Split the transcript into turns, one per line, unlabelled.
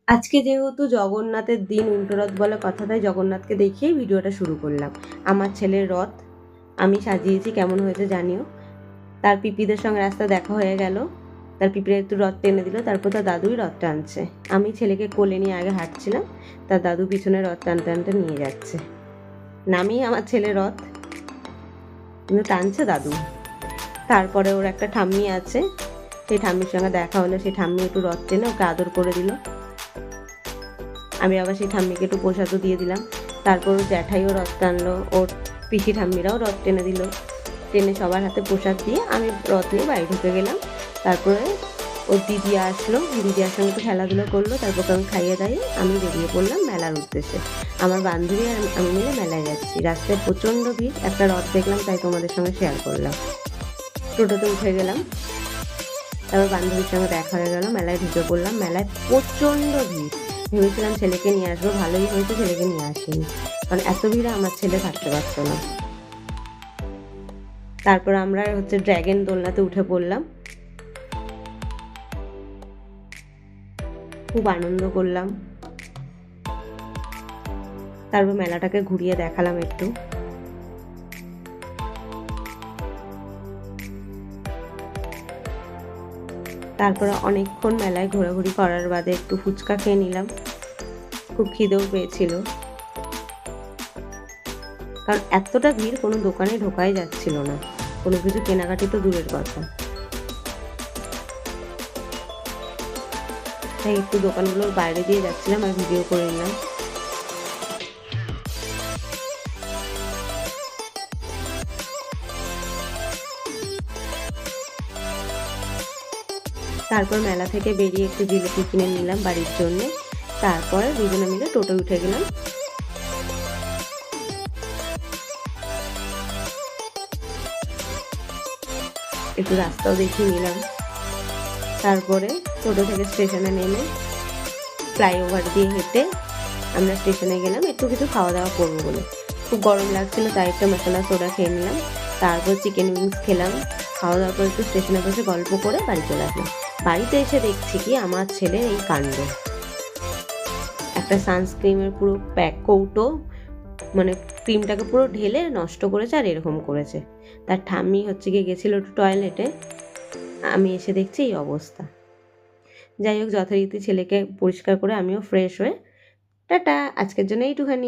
আজকে যেহেতু জগন্নাথের দিন, উল্টো রথ বলে কথা, তাই জগন্নাথকে দেখিয়েই ভিডিওটা শুরু করলাম। আমার ছেলের রথ আমি সাজিয়েছি, কেমন হয়েছে জানিও। তার পিপিদের সঙ্গে রাস্তা দেখা হয়ে গেল, তার পিপিরা একটু রথ টেনে দিল, তারপর তার দাদুই রথ টানছে। আমি ছেলেকে কোলে নিয়ে আগে হাঁটছিলাম, তার দাদু পিছনে রথ টানতে টানতে নিয়ে যাচ্ছে। নামিয়ে আমার ছেলে রথ, কিন্তু টানছে দাদু। তারপরে ওর একটা ঠাম্মি আছে, সেই ঠাম্মির সঙ্গে দেখা হলো, সেই ঠাম্মি একটু রথ টেনে ওকে আদর করে দিল। আমি আবার সেই ঠাম্মিকে একটু প্রসাদও দিয়ে দিলাম। তারপর ওর জ্যাঠাইও রথ টানলো, ওর পিসি ঠাম্মিরাও রথ টেনে দিল। টেনে সবার হাতে প্রসাদ দিয়ে আমি রথ নিয়ে বাড়ি ঢুকে গেলাম। তারপরে ওর দিদি আসলো, দিদির সঙ্গে একটু খেলাধুলো করলো, তারপর আমি খাইয়ে দাইয়ে আমি বেরিয়ে পড়লাম মেলার উদ্দেশ্যে। আমার বান্ধবী আর আমি মিলে মেলায় যাচ্ছি। রাস্তায় প্রচণ্ড ভিড়, একটা রথ দেখলাম তাই তোমাদের সঙ্গে শেয়ার করলাম। টোটোতে উঠে গেলাম, তারপর বান্ধবীর সঙ্গে দেখা হয়ে গেল, মেলায় ঢুকে পড়লাম। মেলায় প্রচণ্ড ভিড়। ভেবেছিলাম ছেলেকে নিয়ে আসবো, ভালোই হয়েছে ছেলেকে নিয়ে আসিনি, কারণ এত ভিড়ে আমার ছেলে থাকতে পারতো না। তারপর আমরা ড্র্যাগন দোলনাতে উঠে পড়লাম, খুব আনন্দ করলাম। তারপর মেলাটাকে ঘুরিয়ে দেখালাম একটু। তারপরে অনেকক্ষণ মেলায় ঘোরাঘুরি করার বাদে একটু ফুচকা খেয়ে নিলাম, খুব খিদেও পেয়েছিল, কারণ এতটা ভিড় কোনো দোকানে ঢোকাই যাচ্ছিল না, কোনো কিছু কেনাকাটি তো দূরের কথা। তাই একটু দোকানগুলোর বাইরে দিয়ে যাচ্ছিলাম আর ভিডিও করে নিলাম। তারপর মেলা থেকে বেরিয়ে একটু জিলিপি কিনে নিলাম বাড়ির জন্য। তারপরে দুজনে মিলে টোটো উঠে গেলাম। একটু রাস্তাও দেখিয়ে নিলাম। তারপরে টোটো থেকে স্টেশনে নেমে ফ্লাইওভার দিয়ে হেঁটে আমরা স্টেশনে গেলাম একটু কিছু খাওয়া দাওয়া করবো বলে। খুব গরম লাগছিল তাই একটা মশলা সোডা খেয়ে নিলাম। তারপর চিকেন উইংস খেলাম। খাওয়া দাওয়া করে একটু স্টেশনে বসে গল্প করে বাড়ি চলে আসলাম। বাড়িতে এসে দেখছি কি আমার ছেলের এই কাণ্ড, একটা সানস্ক্রিমের পুরো কৌটো, মানে ক্রিমটাকে পুরো ঢেলে নষ্ট করেছে আর এরকম করেছে। তার ঠাম্মি গিয়ে গেছিল একটু টয়লেটে, আমি এসে দেখছি এই অবস্থা। যাই হোক, যথারীতি ছেলেকে পরিষ্কার করে আমিও ফ্রেশ হয়ে টাটা, আজকের জন্য এইটুখানি।